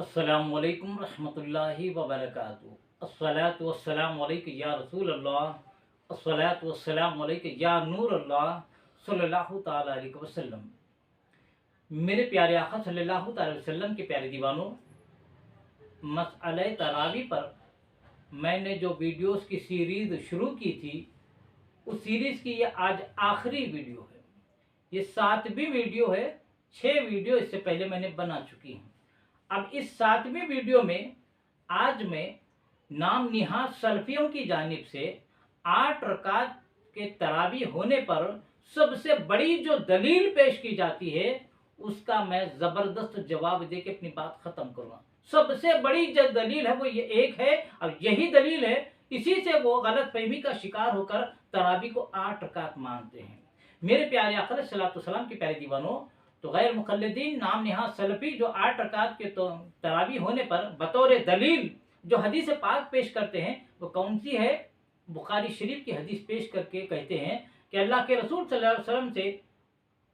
अस्सलामु अलैकुम रहमतुल्लाहि व बरकातुहू। अस्सलातु वस्सलामु अलैका या रसूल अल्लाह। अस्सलातु वस्सलामु अलैका या नूर अल्लाह सल्लल्लाहु ताला अलैहि वसल्लम। मेरे प्यारे आका सल्लल्लाहु ताला अलैहि वसल्लम के प्यारे दीवानों, मसअले तरावी पर मैंने जो वीडियोस की सीरीज़ शुरू की थी, उस सीरीज़ की ये आज आखिरी वीडियो है। ये 7वीं वीडियो है। 6 वीडियो इससे पहले मैंने बना चुकी हूँ। अब इस 7वीं वीडियो में आज मैं नाम निहाद सल्फियों की जानिब से 8 रकात के तरावी होने पर सबसे बड़ी जो दलील पेश की जाती है, उसका मैं ज़बरदस्त जवाब दे के अपनी बात ख़त्म करूँगा। सबसे बड़ी जो दलील है वो ये एक है, और यही दलील है, इसी से वो गलत फहमी का शिकार होकर तरावी को 8 रकात मानते हैं। मेरे प्यारे आका अलैहिस्सलातु वस्सलाम के प्यारे दीवानों, तो गैर मुक़ल्लिदीन नाम निहाद सलफ़ी जो 8 रकात के तो तरावी होने पर बतौर दलील जो हदीस पाक पेश करते हैं, वो कौन सी है? बुखारी शरीफ की हदीस पेश करके कहते हैं कि अल्लाह के रसूल सल्लल्लाहु अलैहि वसल्लम से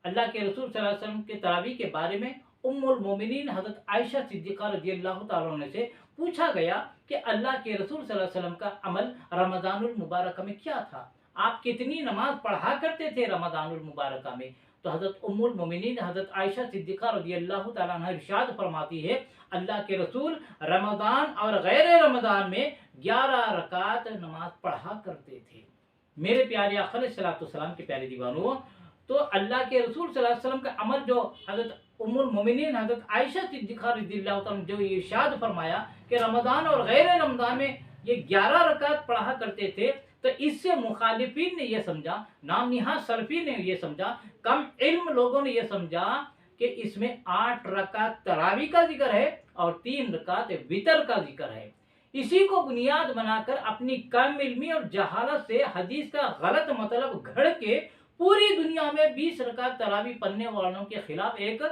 अल्लाह के रसूल सल्लल्लाहु अलैहि वसल्लम के तरावी के बारे में उम्मुल मोमिनीन हज़रत आयशा सिद्दीक़ा रज़ियल्लाहु ताला अन्हा से पूछा गया कि अल्लाह के रसूल सल्लल्लाहु अलैहि वसल्लम का अमल रमज़ानुल मुबारक में क्या था? आप कितनी नमाज पढ़ा करते थे रमज़ानुल मुबारक में? तो हज़रत उम्मुल मोमिनीन हज़रत आयशा सिद्दीक़ा रज़ियल्लाहु ताला अन्हा इरशाद फरमाती है, अल्लाह के रसूल रमज़ान और गैर रमज़ान में 11 रकात नमाज पढ़ा करते थे। मेरे प्यारे आका अलैहिस्सलातु वस्सलाम के प्यारे दीवानों, तो अल्लाह के रसूल सल्लल्लाहु अलैहि वसल्लम का अमल जो हज़रत उम्मुल मोमिनीन हज़रत आयशा सिद्दीक़ा रज़ियल्लाहु ताला जो इरशाद फरमाया कि रमज़ान और गैर रमज़ान में ये 11 रकात पढ़ा करते थे, तो इससे मुखालिफिन ने यह समझा, नाम निहाद सल्फी ने यह समझा, कम इल्म लोगों ने यह समझा कि इसमें 8 रकात तरावी का जिक्र है और 3 रकात वितर का जिक्र है। इसी को बुनियाद बनाकर अपनी कम इल्मी और जहालत से हदीस का गलत मतलब घड़ के पूरी दुनिया में 20 रकात तरावी पढ़ने वालों के खिलाफ एक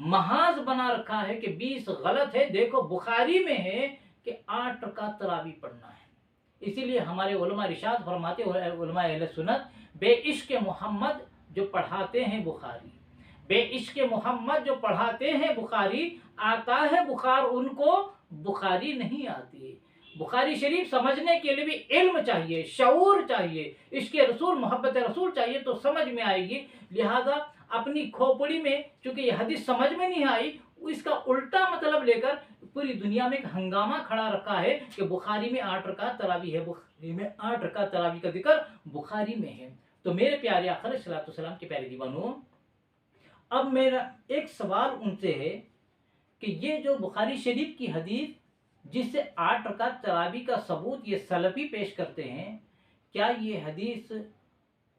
महाज बना रखा है कि 20 गलत है। देखो बुखारी में है कि 8 रकात तरावी पढ़ना है। इसीलिए हमारे उलमा इरशाद फरमाते हैं, उलमा अहले सुन्नत, बेइश्क मोहम्मद जो पढ़ाते हैं बुखारी, बेइश्क मोहम्मद जो पढ़ाते हैं बुखारी, आता है बुखार उनको, बुखारी नहीं आती। बुखारी शरीफ समझने के लिए भी इल्म चाहिए, शऊर चाहिए, इसके रसूल मोहब्बत रसूल चाहिए तो समझ में आएगी। लिहाजा अपनी खोपड़ी में चूंकि ये हदीस समझ में नहीं आई, इसका उल्टा मतलब लेकर पूरी दुनिया में एक हंगामा खड़ा रखा है कि बुखारी में 8 रकात तरावी है, बुखारी में 8 रकात तरावी का जिक्र बुखारी में है। तो मेरे प्यारे आका अलैहिस्सलातु वस्सलाम के प्यारे दीवानों, अब मेरा एक सवाल उनसे है कि ये जो बुखारी शरीफ की हदीस जिससे 8 रकात तरावी का सबूत ये सलफी पेश करते हैं, क्या ये हदीस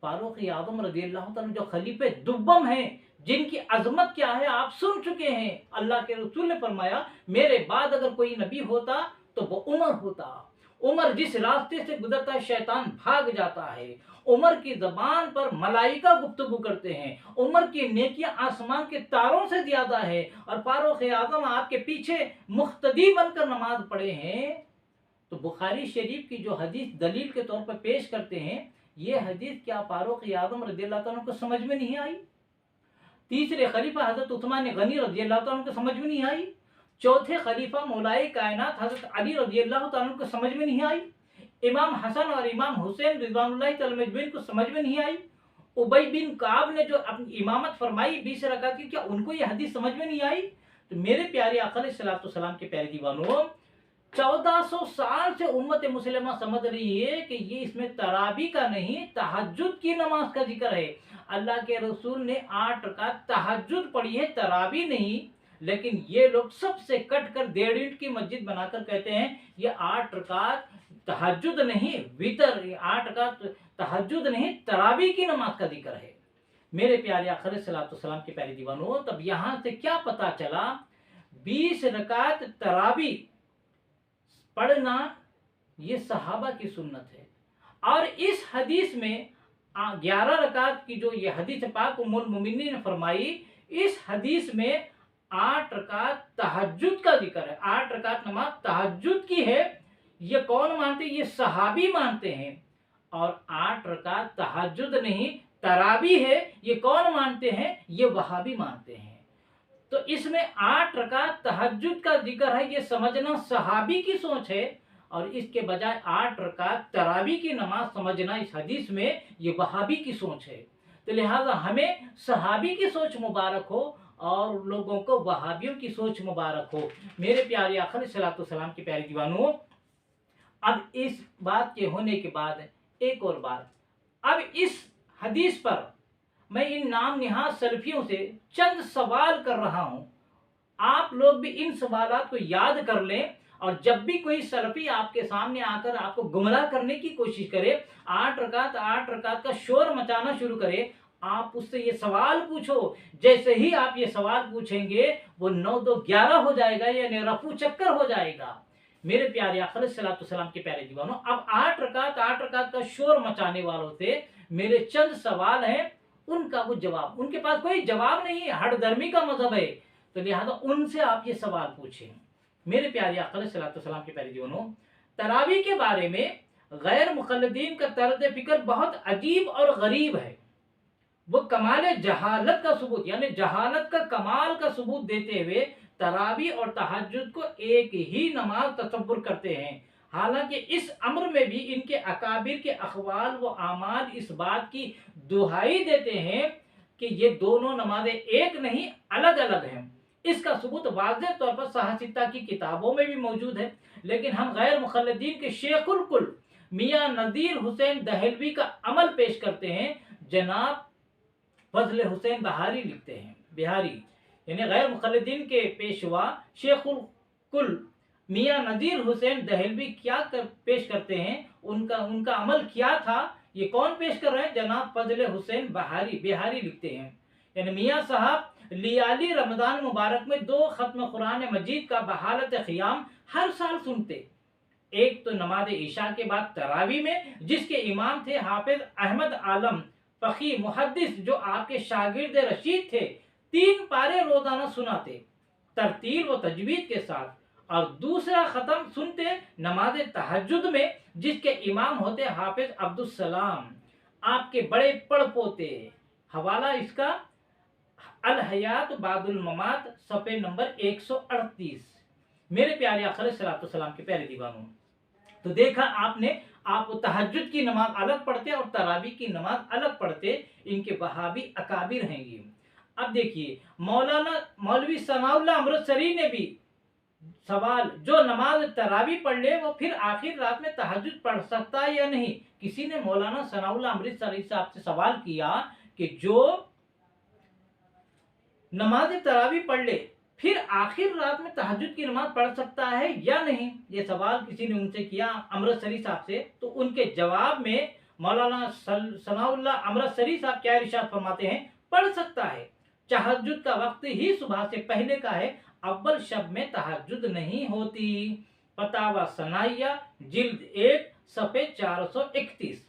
फारूक आज़म रज़ियल्लाहु ताला जो खलीफे दुव्वम हैं, जिनकी अजमत क्या है आप सुन चुके हैं। अल्लाह के रसूल ने फरमाया, मेरे बाद अगर कोई नबी होता तो वो उमर होता। उमर जिस रास्ते से गुजरता है शैतान भाग जाता है। उमर की ज़बान पर मलाइका गुफ्तगू करते हैं। उमर की नेकियां आसमान के तारों से ज्यादा है। और फारूक आज़म आपके पीछे मुख्तदी बनकर नमाज पढ़े हैं। तो बुखारी शरीफ की जो हदीस दलील के तौर पर पेश करते हैं, ये हदीस क्या फारूक आज़म रज़ियल्लाहु ताला को समझ में नहीं आई? तीसरे खलीफा हजरत उस्मान गनी रज़ियल्लाहु ताला को समझ में नहीं आई? चौथे खलीफा मौलाए कायनात हजरत अली रज़ियल्लाहु ताला को समझ में नहीं आई? इमाम हसन और इमाम हुसैन रिज़वानुल्लाहि तआला मजमईन को समझ में नहीं आई? उबई बिन काब ने जो अपनी इमामत फरमाई 20 रकात की, क्या उनको ये हदीस समझ में नहीं आई? तो मेरे प्यारे आका अलैहिस्सलातु वस्सलाम के प्यारे दीवानों, 1400 साल से उम्मत मुसलिमा समझ रही है कि ये इसमें तरावी का नहीं, तहज्जुद की नमाज का जिक्र है। अल्लाह के रसूल ने 8 रकात तहज्जुद पढ़ी है, तरावी नहीं। लेकिन ये लोग सबसे कट कर 1.5 ईंट की मस्जिद बनाकर कहते हैं ये 8 रकात तहज्जुद नहीं, वितर, ये 8 रकात तहज्जुद नहीं, तरावी की नमाज का जिक्र है। मेरे प्यारे आका अलैहिस्सलातु वस्सलाम के प्यारे दीवानों, तब यहाँ से क्या पता चला? 20 रकात तरावी पढ़ना ये सहाबा की सुन्नत है। और इस हदीस में 11 रकात की जो ये हदीस पाक उम्मुल मोमिनीन ने फरमाई, इस हदीस में 8 रकात तहज्जुद का जिक्र है। 8 रकात नमाज तहज्जुद की है। ये कौन मानते हैं? ये सहाबी मानते हैं। और 8 रकात तहज्जुद नहीं तरावी है, ये कौन मानते हैं? ये वहाबी मानते हैं। तो इसमें 8 रकात तहज्जुद का जिक्र है, ये समझना सहाबी की सोच है, और इसके बजाय 8 रकात तरावी की नमाज समझना इस हदीस में ये वहाबी की सोच है। तो लिहाजा हमें सहाबी की सोच मुबारक हो और लोगों को वहाबियों की सोच मुबारक हो। मेरे प्यारे आका अलैहिस्सलातु वस्सलाम के प्यारे दीवानों, अब इस बात के होने के बाद एक और बात, अब इस हदीस पर मैं इन नाम निहाद सलफियों से चंद सवाल कर रहा हूं। आप लोग भी इन सवालात को याद कर लें, और जब भी कोई सलफी आपके सामने आकर आपको गुमराह करने की कोशिश करे, 8 रकात का शोर मचाना शुरू करे, आप उससे ये सवाल पूछो। जैसे ही आप ये सवाल पूछेंगे वो 9 2 11 हो जाएगा, यानी रफू चक्कर हो जाएगा। मेरे प्यारे आका अलैहिस्सलातु वस्सलाम के प्यारे दीवानों, अब 8 रकात का शोर मचाने वालों से मेरे चंद सवाल हैं, उनका वो जवाब, उनके पास कोई जवाब नहीं है, हठधर्मी का मजहब है, तो लिहाजा उनसे आप ये सवाल पूछें। मेरे प्यारे आका अलैहिस्सलातु वस्सलाम के प्यारे दीवानों, तरावी के बारे में गैर मुक़ल्लिदीन का तर्ज फिक्र बहुत अजीब और गरीब है। वो कमाल जहालत का सबूत, यानी जहालत का कमाल का सबूत देते हुए तरावी और तहज्जुद को एक ही नमाज तसव्वुर करते हैं। हालांकि इस अम्र में भी इनके अकाबिर के अखवाल व आमाल इस बात की दुहाई देते हैं कि ये दोनों नमाजें एक नहीं अलग अलग हैं। इसका सबूत वाज़ेह तौर पर साहसिता की किताबों में भी मौजूद है। लेकिन हम गैर मुक़ल्लिदीन के शेखुल कुल मियाँ नज़ीर हुसैन दहलवी का अमल पेश करते हैं। जनाब फजल हुसैन बिहारी यानी गैर मुक़ल्लिदीन के पेशवा शेखुल कुल मियाँ नज़ीर हुसैन दहलवी पेश करते हैं, उनका अमल क्या था, ये कौन पेश कर रहे हैं, जनाब फजल हुसैन बिहारी लिखते हैं। यानी मियाँ साहब लियाली रमज़ान मुबारक में 2 खत्म कुरान मजीद का बहालत क़ियाम हर साल सुनते। एक तो नमाज ईशा के बाद तरावी में, जिसके इमाम थे हाफिज अहमद आलम फ़क़ी मुहद्दिस, जो आपके शागिर्द रशीद थे। 3 पारे रोजाना सुनाते तरतील व तजवीद के साथ, और दूसरा ख़त्म सुनते नमाज तहज्जुद में, जिसके इमाम होते हाफिज अब्दुल सलाम, आपके बड़े पड़पोते। हवाला इसका अल हयात बादुल ममात, सफ़े नंबर 138। मेरे प्यारे आका अलैहिस्सलातु वस्सलाम के प्यारे दीवानों, तो देखा आपने, आप तहज्जुद की नमाज अलग पढ़ते और तरावी की नमाज अलग पढ़ते, इनके वहाबी अकाबिर हैं ये। अब देखिए, मौलवी सनाउल्लाह अमृतसरी ने भी सवाल, जो नमाज तरावी पढ़ ले वो फिर आखिर रात में तहज्जुद पढ़ सकता है या नहीं। किसी ने मौलाना सनाउल्लाह अमृतसरी साहब से सवाल किया कि जो नमाज तरावी पढ़ ले फिर आखिर रात में तहज्जुद की नमाज पढ़ सकता है या नहीं, ये सवाल किसी ने उनसे किया अमृतसरी साहब से। तो उनके जवाब में मौलाना सनाउल्लाह अमृतसरी साहब क्या इरशाद फरमाते हैं, पढ़ सकता है। तहज्जुद का वक्त ही सुबह से पहले का है, अव्वल शब में तहज्जुद नहीं होती। फतावा सनाइया जिल्द 1 सफ़े 431।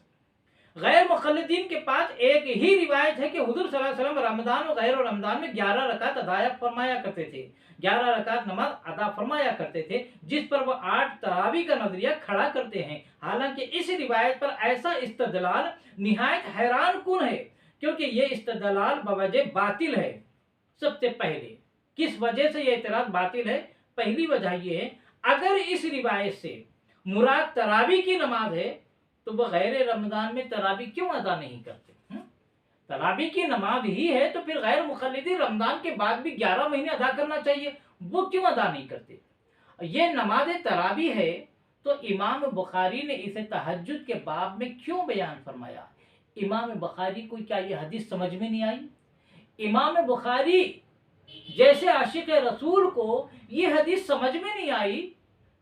गैर मुक़ल्लिदीन के पास एक ही रिवायत है कि हुज़ूर सल्लल्लाहु अलैहि वसल्लम रमज़ान और गैर रमज़ान में 11 रकात अदा फरमाया करते थे, 11 रकात नमाज अदा फरमाया करते थे, जिस पर वो 8 तरावी का नजरिया खड़ा करते हैं। हालांकि इस रिवायत पर ऐसा इस्तदलाल निहायत हैरान कुन है, क्योंकि ये इस्तदलाल बवजह बातिल है। सबसे पहले किस वजह से ये इतराज बातिल है, पहली वजह ये है, अगर इस रिवायत से मुराद तरावी की नमाज है तो वह गैर रमज़ान में तरावी क्यों अदा नहीं करते। तरावी की नमाज ही है तो फिर गैर मुक़ल्लिदी रमज़ान के बाद भी 11 महीने अदा करना चाहिए, वो क्यों अदा नहीं करते। ये नमाज तरावी है तो इमाम बुखारी ने इसे तहज्जुद के बाब में क्यों बयान फरमाया। इमाम बुखारी को क्या ये हदीस समझ में नहीं आई। इमाम बुखारी जैसे आशिक रसूल को ये हदीस समझ में नहीं आई,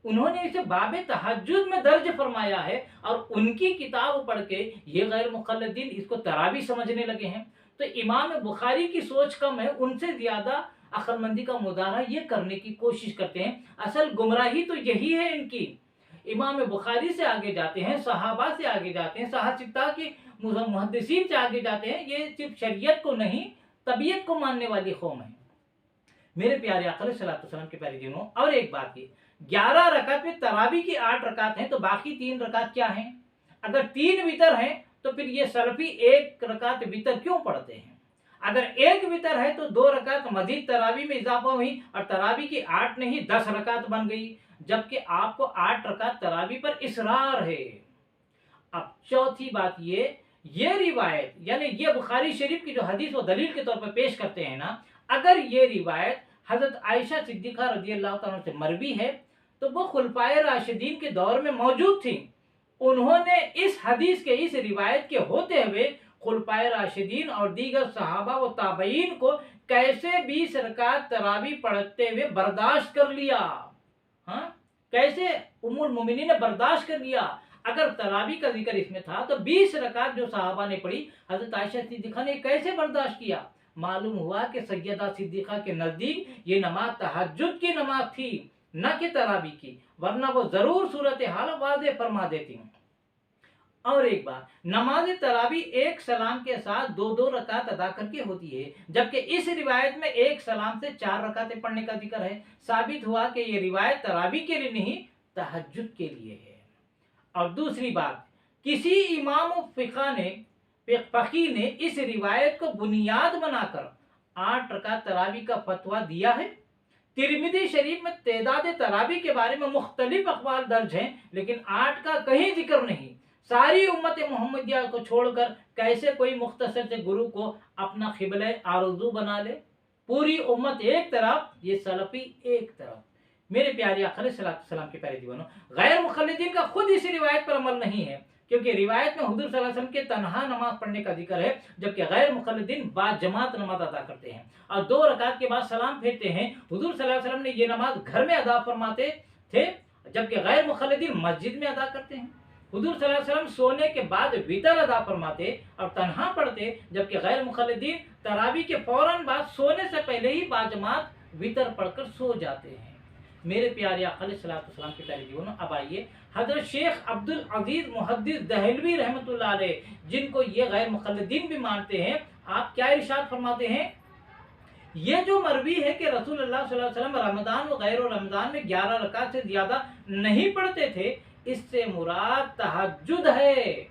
उन्होंने इसे बाबे तहज्जुद में दर्ज फरमाया है, और उनकी किताब पढ़ के ये गैर मुक़ल्लिदीन इसको तरावी समझने लगे हैं। तो इमाम बुखारी की सोच कम है, उनसे ज़्यादा अक्लमंदी का मुजाहरा ये करने की कोशिश करते हैं। असल गुमराही तो यही है इनकी। इमाम बुखारी से आगे जाते हैं, सहाबा से आगे जाते हैं, साहसिता के मुहद्दिसीन से आगे जाते हैं। ये सिर्फ शरीयत को नहीं तबीयत को मानने वाली कौम है। मेरे प्यारे आका अलैहिस्सलातु वस्सलाम के प्यारे दिनों, और एक बात ये, 11 रकात में तरावी की 8 रकात हैं, तो बाकी 3 रकात क्या हैं। अगर 3 वितर हैं तो फिर ये सलफी 1 रकात वितर क्यों पढ़ते हैं। अगर एक वितर है तो 2 रकात मजीद तरावी में इजाफा हुई और तरावी की 8 नहीं 10 रकात बन गई, जबकि आपको 8 रकात तरावी पर इसरार है। अब चौथी बात ये रिवायत यानी ये बुखारी शरीफ की जो हदीस वो दलील के तौर पर पेश करते हैं ना, अगर ये रिवायत हजरत आयशा सिद्दीक़ा रज़ी अल्लाह तआला से मरवी है तो वो खुलफाए राशिदीन के दौर में मौजूद थी। उन्होंने इस हदीस के इस रिवायत के होते हुए खुलफाए राशिदीन और दीगर सहाबा व ताबईन को कैसे 20 रकात तरावी पढ़ते हुए बर्दाश्त कर लिया। हाँ, कैसे उम्मुल मोमिनीन ने बर्दाश्त कर लिया। अगर तरावी का जिक्र इसमें था तो 20 रकात जो सहाबा ने पढ़ी हजरत आयशा सिद्दीक़ा ने कैसे बर्दाश्त किया। मालूम हुआ कि सैयदा सिद्दीक़ा के नज़दीक ये नमाज तहज्जुद की नमाज थी, न कि तरावी की, वरना वो जरूर सूरत हाल वाज़ेह फरमा देती। और एक बार नमाज तरावी एक सलाम के साथ 2-2 रकात अदा करके होती है, जबकि इस रिवायत में एक सलाम से 4 रकातें पढ़ने का जिक्र है। साबित हुआ कि ये रिवायत तरावी के लिए नहीं तहज्जुद के लिए है। और दूसरी बात, किसी इमाम फकीह ने इस रिवायत को बुनियाद बनाकर 8 रकात तरावी का फतवा दिया है। तिरमिज़ी शरीफ में तेदाद तरावी के बारे में मुख्तलिफ अक़वाल दर्ज हैं, लेकिन 8 का कहीं जिक्र नहीं। सारी उम्मत मोहम्मदिया को छोड़कर कैसे कोई मुख्तसर से गुरु को अपना क़िबला आरज़ू बना ले। पूरी उम्मत एक तरफ, ये सलफ़ी एक तरफ। मेरे प्यारे आका अलैहिस्सलाम के प्यारे दीवानों, गैर मुक़ल्लिदीन का खुद इस रिवायत पर अमल नहीं है, क्योंकि रिवायत में हुज़ूर सल्लल्लाहु अलैहि वसल्लम के तन्हा नमाज पढ़ने का जिक्र है, जबकि गैर मुक़ल्लिदीन बाद जमात नमाज अदा करते हैं और 2 रकात के बाद सलाम फेरते हैं। हुज़ूर सल्लल्लाहु अलैहि वसल्लम ने ये नमाज घर में अदा फरमाते थे, जबकि गैर मुक़ल्लिदीन मस्जिद में अदा करते हैं। हुज़ूर सल्लल्लाहु अलैहि वसल्लम सोने के बाद वितर अदा फरमाते और तन्हा पढ़ते, जबकि गैर मुक़ल्लिदीन तरावी के फौरन बाद सोने से पहले ही बाजमात वितर पढ़कर सो जाते हैं। मेरे प्यारे आका अलैहिस्सलाम के प्यारे जीवनों, अब आइए हजरत शेख अब्दुल अजीज मुहद्दिस दहलवी रहमतुल्लाह अलैह, जिनको ये गैर मुक़ल्लिदीन भी मानते हैं, आप क्या इरशाद फरमाते हैं। ये जो मरवी है कि रसूलुल्लाह सल्लल्लाहु अलैहि वसल्लम रमज़ान व गैर रमज़ान में 11 रकात से ज़्यादा नहीं पढ़ते थे, इससे मुराद तहज्जुद है,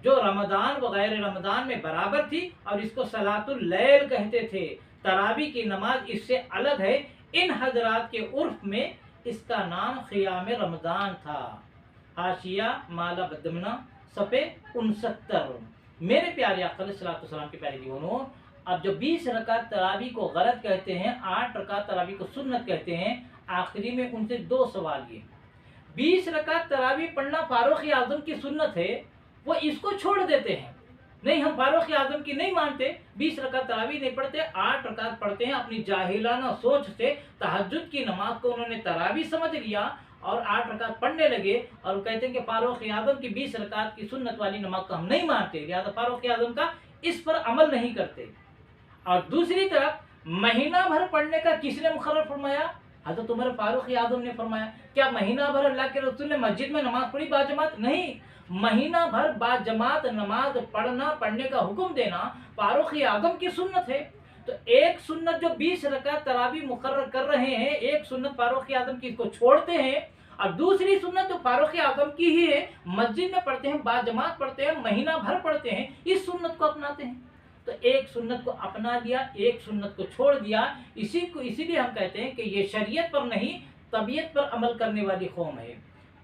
जो रमज़ान व गैर रमज़ान में बराबर थी और इसको सलातुल लैल कहते थे। तरावी की नमाज इससे अलग है। इन हजरात के उर्फ में इसका नाम क़ियाम रमज़ान था। हाशिया माला बदमना सफ़े 69। मेरे प्यारे आका अलैहिस्सलाम के प्यारे जीवनों, अब जो 20 रकात तरावी को गलत कहते हैं, 8 रकात तरावी को सुन्नत कहते हैं, आखिरी में उनसे 2 सवाल ये। 20 रकात तरावी पढ़ना फारूक आज़म की सुन्नत है, वो इसको छोड़ देते हैं। नहीं, हम फारूक आज़म की नहीं मानते, 20 रकात तरावी नहीं पढ़ते, 8 रकात पढ़ते हैं। अपनी जाहिलाना सोच से तहज्जुद की नमाज को उन्होंने तरावी समझ लिया और 8 रकात पढ़ने लगे और कहते हैं कि फारूक आज़म की 20 रकात की सुन्नत वाली नमाज को हम नहीं मानते, लिहाजा फारूक आज़म का इस पर अमल नहीं करते। और दूसरी तरफ महीना भर पढ़ने का किसने मुकर्रर फरमाया? हज़रत उमर फारूक आज़म ने फरमाया। क्या महीना भर अल्लाह के रसूल ने मस्जिद में नमाज पढ़ी बाजमात? नहीं, महीना भर बाजमात नमाज पढ़ने का हुक्म देना फारूक आज़म की सुन्नत है। तो एक सुन्नत जो 20 रकात तरावी मुकर्रर कर रहे हैं, एक सुन्नत फारूक आज़म की, इसको छोड़ते हैं, और दूसरी सुन्नत तो फारूक आज़म की ही है, मस्जिद में पढ़ते हैं, बाजमात पढ़ते हैं, महीना भर पढ़ते हैं, इस सुन्नत को अपनाते हैं। तो एक सुन्नत को अपना लिया, एक सुन्नत को छोड़ दिया। इसीलिए हम कहते हैं कि ये शरीयत पर नहीं तबीयत पर अमल करने वाली कौम है।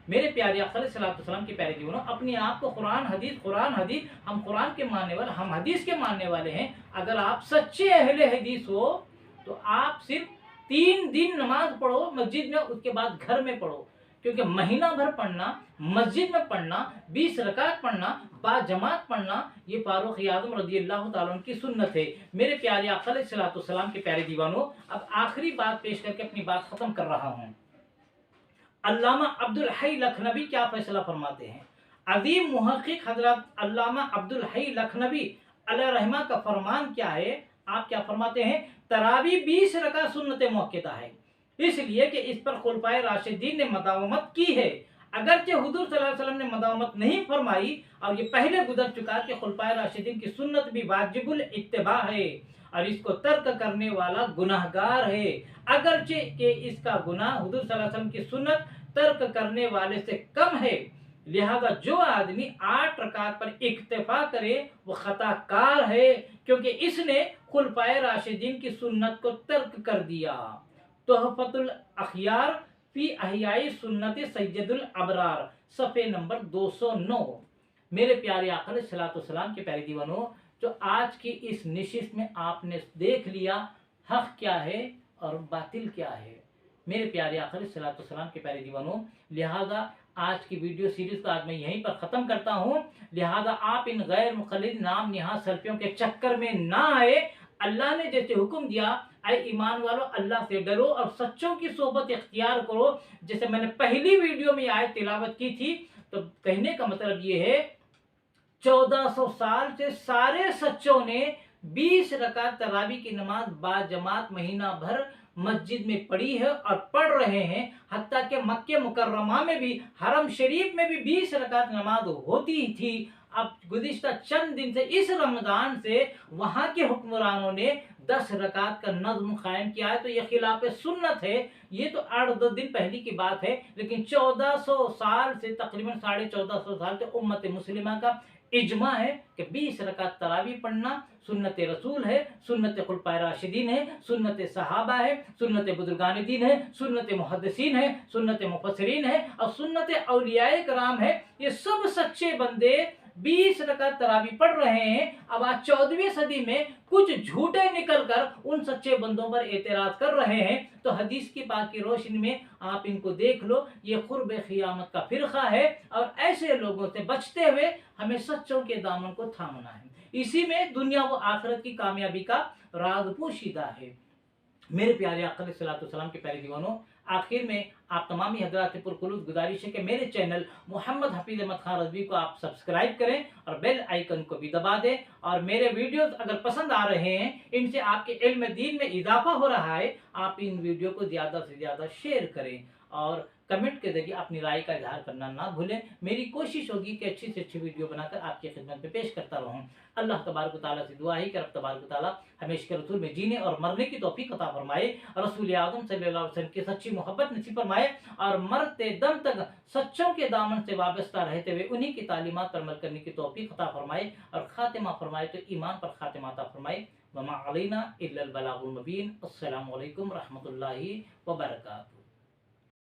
मेरे प्यारे आका अलैहिस्सलाम के प्यारे जीवनों, अपने आप को कुरान हदीस, हम कुरान के मानने वाले, हम हदीस के मानने वाले हैं। अगर आप सच्चे अहले हदीस हो तो आप सिर्फ 3 दिन नमाज पढ़ो मस्जिद में, उसके बाद घर में पढ़ो, क्योंकि महीना भर पढ़ना, मस्जिद में पढ़ना, 20 रकात पढ़ना, बाजमात पढ़ना, ये फारूक आज़म रज़ियल्लाहु ताला अन्हु की सुन्नत है। मेरे प्यारे आका अलैहिस्सलाम के प्यारे दीवानों, अब आखिरी बात पेश करके अपनी बात खत्म कर रहा हूँ। अल्लामा अब्दुल हई लखनवी क्या फैसला फरमाते हैं? अजीम मुहक्किक हजरत अल्लामा अब्दुल हई लखनवी अलैहि रहमा का फरमान क्या है? आप क्या फरमाते हैं? तरावी 20 रकात सुन्नत मुअक्कदा है, इसलिए कि इस पर खुलफाए राशिदीन ने मदावमत की है। अगरचे हुजूर सल्लल्लाहु अलैहि वसल्लम ने मदावमत नहीं फरमाई और ये पहले गुजर चुका कि खुलफाए राशिदीन की सुन्नत भी वाजिबुल इत्तिबा है और इसको तर्क करने वाला गुनाहगार है। अगरचे कि इसका गुनाह हुजूर सल्लल्लाहु अलैहि वसल्लम की सुन्नत तर्क करने वाले से कम है, لہذا جو آدمی 8 رکعت پر اکتفا کرے وہ خطا کار ہے، کیونکہ اس نے خلفائے راشدین کی سنت کو ترک کر دیا۔ تحفۃ الاخیار فی احیاء سنت سید الابرار، صفحے نمبر 209۔ میرے پیارے آقا علیہ الصلوۃ والسلام کے پیارے دیوانوں، جو آج کی اس نشست میں آپ نے دیکھ لیا حق کیا ہے اور باطل کیا ہے میرے پیارے آقا علیہ الصلوۃ والسلام کے پیارے دیوانوں۔ لہذا آج کی ویڈیو سیریز کو آج میں یہیں پر ختم کرتا ہوں۔ لہذا آپ ان غیر مقلد نام نہاد سلفیوں کے چکر میں نہ آئے۔ اللہ نے جیسے حکم دیا اے ایمان والو اللہ سے ڈرو اور سچوں کی صحبت اختیار کرو، جیسے میں نے پہلی ویڈیو میں آیت تلاوت کی تھی، تو کہنے کا مطلب یہ ہے 1400 سال سے سارے سچوں نے 20 رکعت تراویح کی نماز با جماعت مہینہ بھر مسجد میں پڑھی ہے اور پڑھ رہے ہیں، حتیٰ کہ مکہ مکرمہ میں بھی حرم شریف میں بھی 20 رکعت نماز ہوتی تھی۔ اب گزشتہ چند دن سے اس رمضان سے وہاں کے حکمرانوں نے 10 رکعت کا نظم قائم کیا ہے، تو یہ خلاف سنت ہے۔ یہ تو 8-10 دن پہلی کی بات ہے، لیکن 1400 سال سے تقریباً 1450 سال سے امت مسلمہ کا اجماع ہے کہ 20 رکعت تراویح پڑھنا سنت رسول ہے، سنت خلفائے راشدین ہے، سنت صحابہ ہے، سنت بزرگان دین ہے، سنت محدثین ہے، سنت مفسرین ہے اور سنت اولیاء کرام ہے۔ یہ سب سچے بندے 20 رکعت تراویح پڑھ رہے ہیں۔ اب آج 14ویں صدی میں کچھ جھوٹے نکل کر ان سچے بندوں پر اعتراض کر رہے ہیں، تو حدیث کی پاک کی روشنی میں آپ ان کو دیکھ لو، یہ قرب قیامت کا فرقہ ہے، اور ایسے لوگوں سے بچتے ہوئے ہمیں سچوں کے دامن کو تھامنا ہے۔ اسی میں دنیا و آخرت کی کامیابی کا راز پوشیدہ ہے۔ میرے پیارے آقا علیہ الصلوۃ والسلام کے پیارے دیوانوں، آخر میں آپ تمامی حضرات سے پرخلوص گزارش ہے کہ میرے چینل محمد حفیظ احمد خان رضوی کو آپ سبسکرائب کریں اور بیل آئیکن کو بھی دبا دیں، اور میرے ویڈیوز اگر پسند آ رہے ہیں، ان سے آپ کے علم دین میں اضافہ ہو رہا ہے، آپ ان ویڈیو کو زیادہ سے زیادہ شیئر کریں اور کمنٹ کے ذریعے اپنی رائے کا اظہار کرنا نہ بھولیں۔ میری کوشش ہوگی کہ اچھی سے اچھی ویڈیو بنا کر آپ کی خدمت میں پیش کرتا رہوں۔ اللہ تبارک و تعالیٰ سے دعا ہے کہ رب تبارک و تعالیٰ ہمیں عشق رسول میں جینے اور مرنے کی توفیق عطا فرمائے، رسول اعظم صلی اللہ علیہ وسلم کی سچی محبت نصیب فرمائے، اور مرتے دم تک سچوں کے دامن سے وابستہ رہتے ہوئے انہی کی تعلیمات پر عمل کرنے کی توفیق عطا فرمائے، اور خاتمہ فرمائے تو ایمان پر خاتمہ عطا فرمائے۔ وما علینا الا البلاغ المبین۔ السلام علیکم ورحمۃ اللہ وبرکاتہ۔